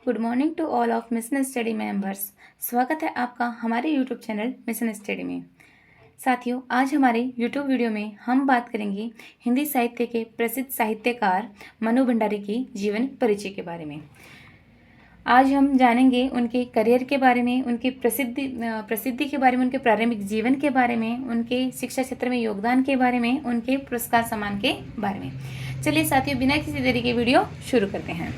Good morning to all of Mission Study members. स्वागत है आपका हमारे यूट्यूब चैनल मिशन स्टडी में। साथियों, आज हमारे यूट्यूब वीडियो में हम बात करेंगे हिंदी साहित्य के प्रसिद्ध साहित्यकार मनु भंडारी की जीवन परिचय के बारे में। आज हम जानेंगे उनके करियर के बारे में, उनकी प्रसिद्धि के बारे में, उनके प्रारंभिक जीवन के बारे में, उनके शिक्षा क्षेत्र में योगदान के बारे में, उनके पुरस्कार सम्मान के बारे में। चलिए साथियों, बिना किसी देरी के वीडियो शुरू करते हैं।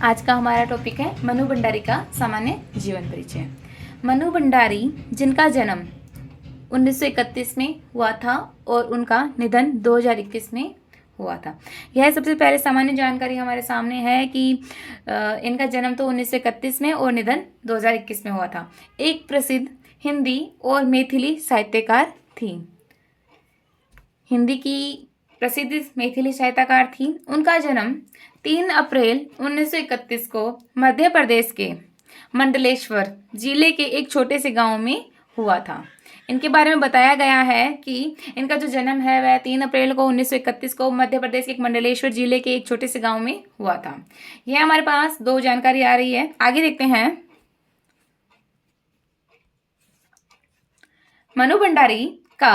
आज का हमारा टॉपिक है मनु भंडारी का सामान्य जीवन परिचय। मनु भंडारी, जिनका जन्म 1931 में हुआ था और उनका निधन 2021 में हुआ था। यह सबसे पहले सामान्य जानकारी हमारे सामने है कि इनका जन्म तो 1931 में और निधन 2021 में हुआ था। एक प्रसिद्ध हिंदी और मैथिली साहित्यकार थी। हिंदी की प्रसिद्ध मैथिली साहित्यकार थी। उनका जन्म 3 अप्रैल 1931 को मध्य प्रदेश के मंडलेश्वर जिले के एक छोटे से गांव में हुआ था। इनके बारे में बताया गया है कि इनका जो जन्म है वह 3 अप्रैल को 1931 को मध्य प्रदेश के एक मंडलेश्वर जिले के एक छोटे से गांव में हुआ था। यह हमारे पास 2 जानकारी आ रही है। आगे देखते हैं। मनु भंडारी का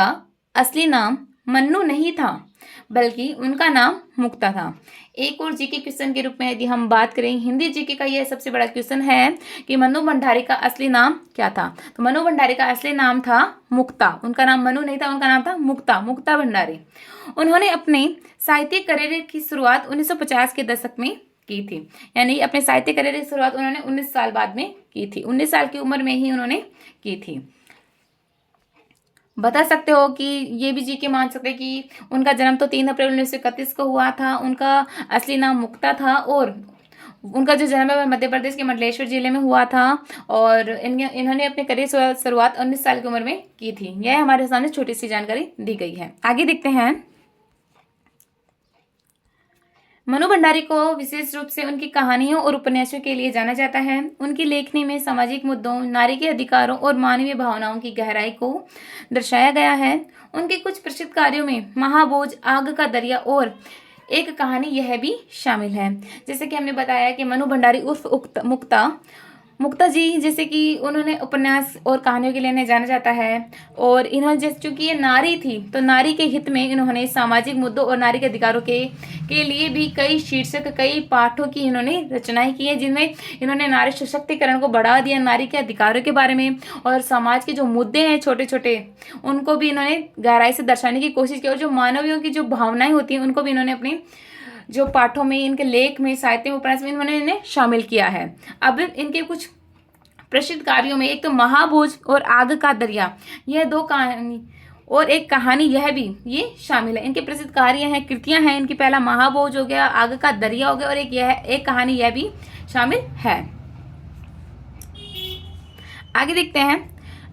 असली नाम मन्नू नहीं था, बल्कि उनका नाम मुक्ता था। एक और जीके क्वेश्चन के रूप में यदि हम बात करें, हिंदी जीके का यह सबसे बड़ा क्वेश्चन है कि मनु भंडारी का असली नाम क्या था। तो मनु भंडारी का असली नाम था मुक्ता। उनका नाम मनु नहीं था, उनका नाम था मुक्ता भंडारी। उन्होंने अपने साहित्यिक करियर की शुरुआत 1950 के दशक में की थी। यानी अपने साहित्यिक करियर की शुरुआत उन्होंने 19 साल बाद में की थी। 19 साल की उम्र में ही उन्होंने की थी। बता सकते हो कि ये भी जीके मान सकते हैं कि उनका जन्म तो 3 अप्रैल 1931 को हुआ था। उनका असली नाम मुक्ता था और उनका जो जन्म है वह मध्य प्रदेश के मंडलेश्वर जिले में हुआ था और इन्होंने अपने करियर शुरुआत 19 साल की उम्र में की थी। यह हमारे सामने छोटी सी जानकारी दी गई है। आगे देखते हैं। मनु भंडारी को विशेष रूप से उनकी कहानियों और उपन्यासों के लिए जाना जाता है। उनकी लेखनी में सामाजिक मुद्दों, नारी के अधिकारों और मानवीय भावनाओं की गहराई को दर्शाया गया है। उनके कुछ प्रसिद्ध कार्यों में महाबोझ, आग का दरिया और एक कहानी यह भी शामिल है। जैसे कि हमने बताया कि मनु भंडारी उर्फ मुक्ता जी, जैसे कि उन्होंने उपन्यास और कहानियों के लिए इन्हें जाना जाता है और इन्होंने जैसे चूंकि ये नारी थी तो नारी के हित में इन्होंने सामाजिक मुद्दों और नारी के अधिकारों के लिए भी कई शीर्षक, कई पाठों की इन्होंने रचनाएं की है, जिनमें इन्होंने नारी सशक्तिकरण को बढ़ा दिया, नारी के अधिकारों के बारे में और समाज के जो मुद्दे हैं छोटे छोटे उनको भी इन्होंने गहराई से दर्शाने की कोशिश की और जो मानवीयों की जो भावनाएं होती हैं उनको भी इन्होंने अपनी जो पाठों में, इनके लेख में, साहित्य में, उपन्यास में इन्होंने इन्हें शामिल किया है। अब इनके कुछ प्रसिद्ध कार्यों में एक तो महाबोझ और आग का दरिया, यह 2 कहानी और एक कहानी यह भी ये शामिल है। इनके प्रसिद्ध कार्य हैं, कृतियां हैं इनकी। पहला महाबोझ हो गया, आग का दरिया हो गया और एक कहानी यह भी शामिल है। आगे देखते हैं।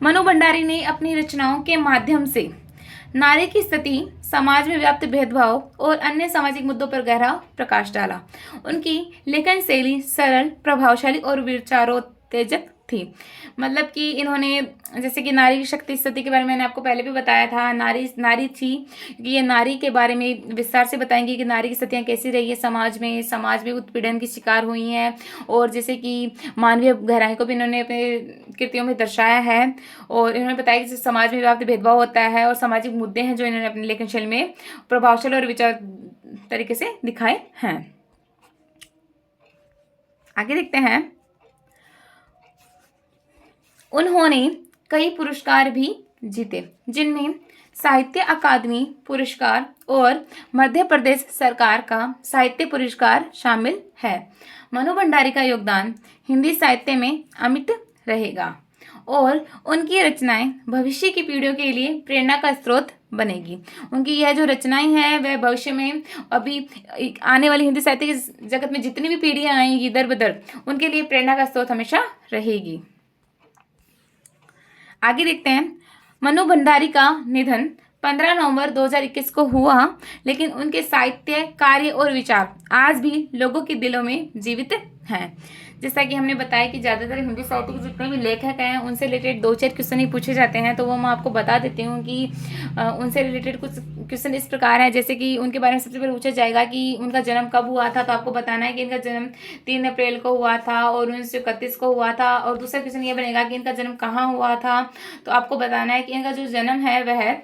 मनु भंडारी ने अपनी रचनाओं के माध्यम से नारी की स्थिति, समाज में व्याप्त भेदभाव और अन्य सामाजिक मुद्दों पर गहरा प्रकाश डाला। उनकी लेखन शैली सरल, प्रभावशाली और विचारोत्तेजक थी। मतलब कि इन्होंने, जैसे कि नारी शक्ति स्थिति के बारे में मैंने आपको पहले भी बताया था, नारी थी कि ये नारी के बारे में विस्तार से बताएंगे कि नारी की स्थितियाँ कैसी रही है समाज में उत्पीड़न की शिकार हुई हैं और जैसे कि मानवीय गहराई को भी इन्होंने अपने कृतियों में दर्शाया है और इन्होंने बताया कि समाज में व्याप्त भेदभाव होता है और सामाजिक मुद्दे हैं जो इन्होंने अपनी लेखन शैली में प्रभावशाली और विचार तरीके से दिखाए हैं। आगे देखते हैं। उन्होंने कई पुरस्कार भी जीते, जिनमें साहित्य अकादमी पुरस्कार और मध्य प्रदेश सरकार का साहित्य पुरस्कार शामिल है। मनु भंडारी का योगदान हिंदी साहित्य में अमिट रहेगा और उनकी रचनाएं भविष्य की पीढ़ियों के लिए प्रेरणा का स्रोत बनेगी। उनकी यह जो रचनाएं हैं वह भविष्य में अभी आने वाली हिंदी साहित्य के जगत में जितनी भी पीढ़ियां आएंगी दर बदर, उनके लिए प्रेरणा का स्रोत हमेशा रहेगी। आगे देखते हैं। मनु भंडारी का निधन 15 नवंबर 2021 को हुआ, लेकिन उनके साहित्य, कार्य और विचार आज भी लोगों के दिलों में जीवित हैं। जैसा कि हमने बताया कि ज़्यादातर हिंदी साहित्य के जितने भी लेखक हैं उनसे रिलेटेड 2-4 क्वेश्चन ही पूछे जाते हैं, तो वो मैं आपको बता देती हूँ कि उनसे रिलेटेड कुछ क्वेश्चन इस प्रकार है। जैसे कि उनके बारे में सबसे पहले पूछा जाएगा कि उनका जन्म कब हुआ था, तो आपको बताना है कि इनका जन्म 3 अप्रैल को हुआ था और 1931 को हुआ था। और दूसरा क्वेश्चन ये बनेगा कि इनका जन्म कहाँ हुआ था, तो आपको बताना है कि इनका जो जन्म है वह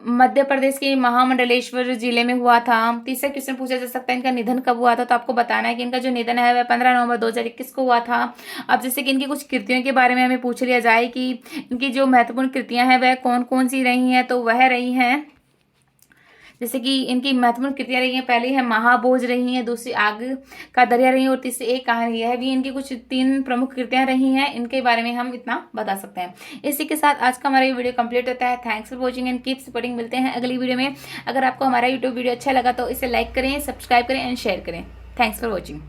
मध्य प्रदेश के महामंडलेश्वर जिले में हुआ था। तीसरा क्वेश्चन पूछा जा सकता है इनका निधन कब हुआ था, तो आपको बताना है कि इनका जो निधन है वह 15 नवंबर 2021 को हुआ था। अब जैसे कि इनकी कुछ कृतियों के बारे में हमें पूछ लिया जाए कि इनकी जो महत्वपूर्ण कृतियां हैं वह कौन कौन सी रही हैं, तो वह रही हैं, जैसे कि इनकी महत्वपूर्ण कृतियां रही हैं, पहली है महाभोज रही हैं, दूसरी आग का दरिया रही है और तीसरी एक कहानी है। भी इनकी कुछ 3 प्रमुख कृतियां रही हैं, इनके बारे में हम इतना बता सकते हैं। इसी के साथ आज का हमारा ये वीडियो कंप्लीट होता है। Thanks for watching and keep supporting. मिलते हैं अगली वीडियो में। अगर आपको हमारा यूट्यूब वीडियो अच्छा लगा तो इसे लाइक करें, सब्सक्राइब करें एंड शेयर करें। Thanks for watching.